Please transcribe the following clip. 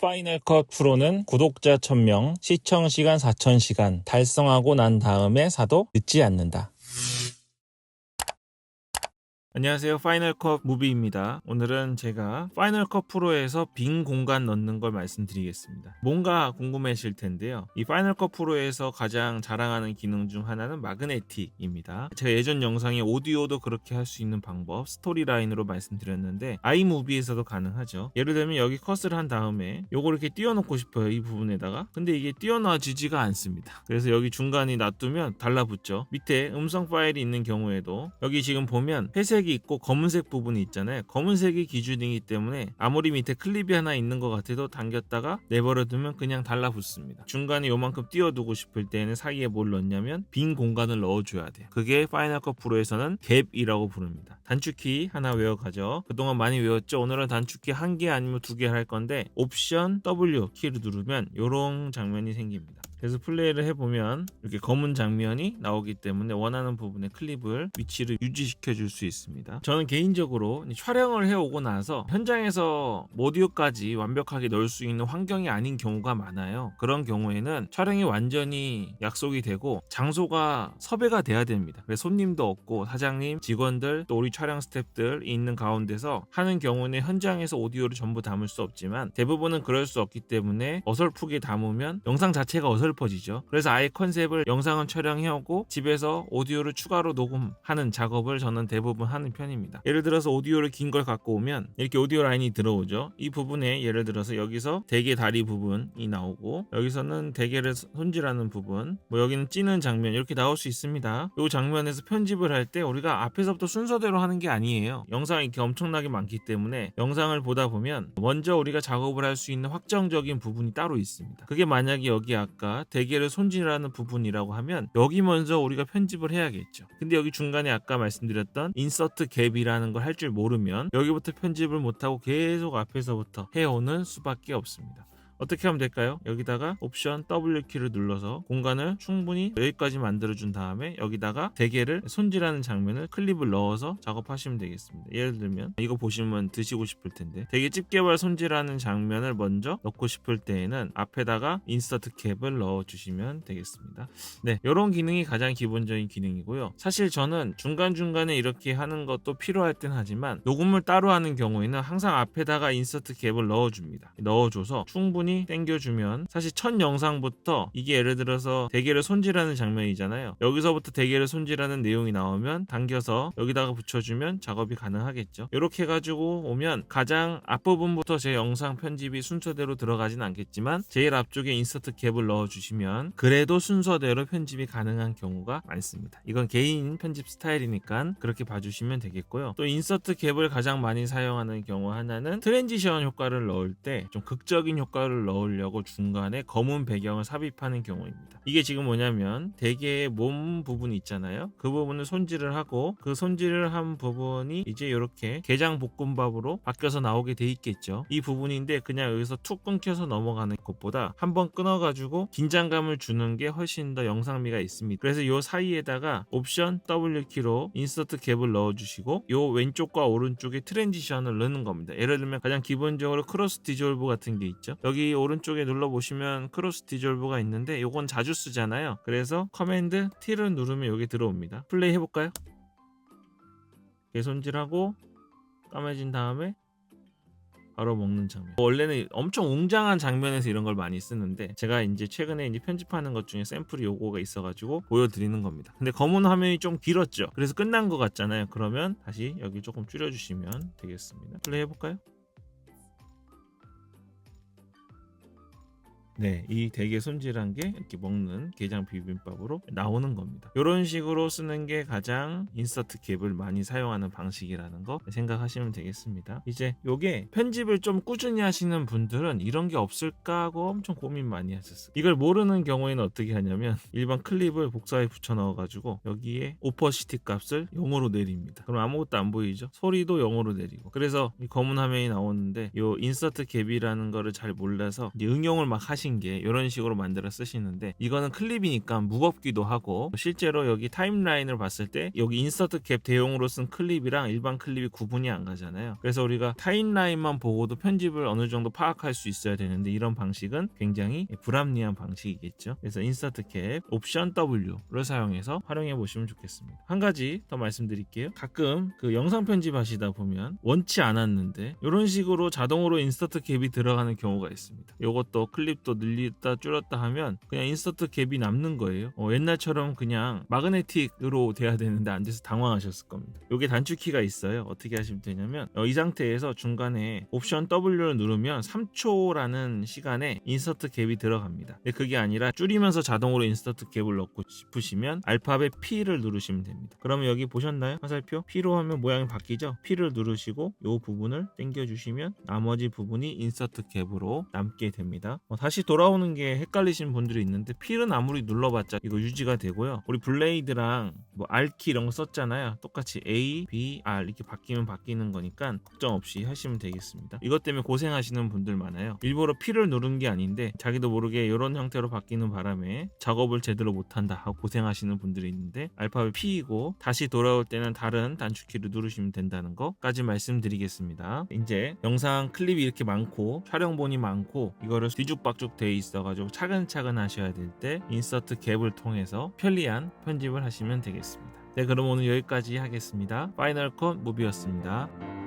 파이널 컷 프로는 구독자 1000명, 시청시간 4000시간 달성하고 난 다음에 사도 늦지 않는다. 안녕하세요. 파이널 컷 무비입니다. 오늘은 제가 파이널 컷 프로에서 빈 공간 넣는 걸 말씀드리겠습니다. 뭔가 궁금하실 텐데요. 이 파이널 컷 프로에서 가장 자랑하는 기능 중 하나는 마그네틱입니다. 제가 예전 영상에 오디오도 그렇게 할 수 있는 방법, 스토리라인으로 말씀드렸는데 아이무비에서도 가능하죠. 예를 들면 여기 컷을 한 다음에 요거 이렇게 띄워놓고 싶어요. 이 부분에다가. 근데 이게 띄워놔지지가 않습니다. 그래서 여기 중간에 놔두면 달라붙죠. 밑에 음성 파일이 있는 경우에도 여기 지금 보면 회색이 있고 검은색 부분이 있잖아요. 검은색이 기준이기 때문에 아무리 밑에 클립이 하나 있는 것 같아도 당겼다가 내버려두면 그냥 달라붙습니다. 중간에 요만큼 띄워두고 싶을 때는 사이에 뭘 넣냐면 빈 공간을 넣어줘야 돼요. 그게 파이널 컷 프로에서는 갭이라고 부릅니다. 단축키 하나 외워가죠. 그동안 많이 외웠죠. 오늘은 단축키 1개 아니면 2개 할 건데 옵션 W 키를 누르면 요런 장면이 생깁니다. 그래서 플레이를 해보면 이렇게 검은 장면이 나오기 때문에 원하는 부분에 클립을 위치를 유지시켜 줄 수 있습니다. 저는 개인적으로 촬영을 해오고 나서 현장에서 오디오까지 완벽하게 넣을 수 있는 환경이 아닌 경우가 많아요. 그런 경우에는 촬영이 완전히 약속이 되고 장소가 섭외가 돼야 됩니다. 그래서 손님도 없고 사장님, 직원들, 또 우리 촬영 스태프들이 있는 가운데서 하는 경우는 현장에서 오디오를 전부 담을 수 없지만 대부분은 그럴 수 없기 때문에 어설프게 담으면 영상 자체가 어설퍼지죠. 그래서 아예 컨셉을 영상은 촬영해오고 집에서 오디오를 추가로 녹음하는 작업을 저는 대부분 하는 편입니다. 예를 들어서 오디오를 긴 걸 갖고 오면 이렇게 오디오 라인이 들어오죠. 이 부분에 예를 들어서 여기서 대게 다리 부분이 나오고 여기서는 대게를 손질하는 부분, 뭐 여기는 찌는 장면 이렇게 나올 수 있습니다. 이 장면에서 편집을 할 때 우리가 앞에서부터 순서대로 하는 게 아니에요. 영상이 이렇게 엄청나게 많기 때문에 영상을 보다 보면 먼저 우리가 작업을 할 수 있는 확정적인 부분이 따로 있습니다. 그게 만약에 여기 아까 대게를 손질하는 부분이라고 하면 여기 먼저 우리가 편집을 해야겠죠. 근데 여기 중간에 아까 말씀드렸던 인서트 갭이라는 걸 할 줄 모르면 여기부터 편집을 못하고 계속 앞에서부터 해오는 수밖에 없습니다. 어떻게 하면 될까요? 여기다가 옵션 W키를 눌러서 공간을 충분히 여기까지 만들어준 다음에 여기다가 대게를 손질하는 장면을 클립을 넣어서 작업하시면 되겠습니다. 예를 들면 이거 보시면 드시고 싶을 텐데 대게 집게발 손질하는 장면을 먼저 넣고 싶을 때에는 앞에다가 인서트 캡을 넣어주시면 되겠습니다. 네, 이런 기능이 가장 기본적인 기능이고요. 사실 저는 중간중간에 이렇게 하는 것도 필요할 땐 하지만 녹음을 따로 하는 경우에는 항상 앞에다가 인서트 캡을 넣어줍니다. 넣어줘서 충분히 당겨주면 사실 첫 영상부터 이게 예를 들어서 대게를 손질하는 장면이잖아요. 여기서부터 대게를 손질하는 내용이 나오면 당겨서 여기다가 붙여주면 작업이 가능하겠죠. 이렇게 해가지고 오면 가장 앞부분부터 제 영상 편집이 순서대로 들어가진 않겠지만 제일 앞쪽에 인서트 캡을 넣어주시면 그래도 순서대로 편집이 가능한 경우가 많습니다. 이건 개인 편집 스타일이니까 그렇게 봐주시면 되겠고요. 또 인서트 캡을 가장 많이 사용하는 경우 하나는 트랜지션 효과를 넣을 때 좀 극적인 효과를 넣으려고 중간에 검은 배경을 삽입하는 경우입니다. 이게 지금 뭐냐면 대게의 몸 부분이 있잖아요. 그 부분을 손질을 하고 그 손질을 한 부분이 이제 이렇게 게장 볶음밥으로 바뀌어서 나오게 돼 있겠죠. 이 부분인데 그냥 여기서 툭 끊겨서 넘어가는 것보다 한번 끊어가지고 긴장감을 주는 게 훨씬 더 영상미가 있습니다. 그래서 이 사이에다가 옵션 W키로 인서트 갭을 넣어주시고 이 왼쪽과 오른쪽에 트랜지션을 넣는 겁니다. 예를 들면 가장 기본적으로 크로스 디졸브 같은 게 있죠. 여기 오른쪽에 눌러보시면 크로스 디졸브가 있는데 요건 자주 쓰잖아요. 그래서 커맨드 T를 누르면 여기 들어옵니다. 플레이 해볼까요? 손질하고 까매진 다음에 바로 먹는 장면. 원래는 엄청 웅장한 장면에서 이런 걸 많이 쓰는데 제가 이제 최근에 이제 편집하는 것 중에 샘플이 요거가 있어가지고 보여드리는 겁니다. 근데 검은 화면이 좀 길었죠. 그래서 끝난 것 같잖아요. 그러면 다시 여기 조금 줄여주시면 되겠습니다. 플레이 해볼까요? 네, 이 대게 손질한 게 이렇게 먹는 게장 비빔밥으로 나오는 겁니다. 이런 식으로 쓰는 게 가장 인서트 캡을 많이 사용하는 방식이라는 거 생각하시면 되겠습니다. 이제 요게 편집을 좀 꾸준히 하시는 분들은 이런 게 없을까 하고 엄청 고민 많이 하셨어요. 이걸 모르는 경우에는 어떻게 하냐면 일반 클립을 복사해 붙여 넣어가지고 여기에 오퍼시티 값을 0으로 내립니다. 그럼 아무것도 안 보이죠? 소리도 0으로 내리고. 그래서 이 검은 화면이 나오는데 요 인서트 캡이라는 거를 잘 몰라서 이제 응용을 막 하신 하신 게 이런 식으로 만들어 쓰시는데, 이거는 클립이니까 무겁기도 하고, 실제로 여기 타임라인을 봤을 때 여기 인서트 캡 대용으로 쓴 클립이랑 일반 클립이 구분이 안 가잖아요. 그래서 우리가 타임라인만 보고도 편집을 어느 정도 파악할 수 있어야 되는데, 이런 방식은 굉장히 불합리한 방식이겠죠. 그래서 인서트 캡 옵션 W를 사용해서 활용해 보시면 좋겠습니다. 한 가지 더 말씀드릴게요. 가끔 그 영상 편집하시다 보면 원치 않았는데 이런 식으로 자동으로 인서트 캡이 들어가는 경우가 있습니다. 이것도 클립도 늘렸다 줄였다 하면 그냥 인서트 캡이 남는 거예요. 옛날처럼 그냥 마그네틱으로 돼야 되는데 안 돼서 당황하셨을 겁니다. 이게 단축키가 있어요. 어떻게 하시면 되냐면 이 상태에서 중간에 옵션 W를 누르면 3초라는 시간에 인서트 캡이 들어갑니다. 근데 그게 아니라 줄이면서 자동으로 인서트 캡을 넣고 싶으시면 알파벳 P를 누르시면 됩니다. 그러면 여기 보셨나요? 화살표 P로 하면 모양이 바뀌죠? P를 누르시고 이 부분을 당겨주시면 나머지 부분이 인서트 캡으로 남게 됩니다. 다시 돌아오는 게 헷갈리시는 분들이 있는데, P는 아무리 눌러봤자 이거 유지가 되고요. 우리 블레이드랑 뭐 R키 이런 거 썼잖아요. 똑같이 A, B, R 이렇게 바뀌면 바뀌는 거니까 걱정 없이 하시면 되겠습니다. 이것 때문에 고생하시는 분들 많아요. 일부러 P를 누른 게 아닌데 자기도 모르게 이런 형태로 바뀌는 바람에 작업을 제대로 못한다 하고 고생하시는 분들이 있는데, 알파벳 P이고 다시 돌아올 때는 다른 단축키를 누르시면 된다는 거까지 말씀드리겠습니다. 이제 영상 클립이 이렇게 많고 촬영본이 많고 이거를 뒤죽박죽 돼 있어가지고 차근차근 하셔야 될 때 인서트 캡을 통해서 편리한 편집을 하시면 되겠습니다. 네, 그럼 오늘 여기까지 하겠습니다. 파이널 컷 무비였습니다.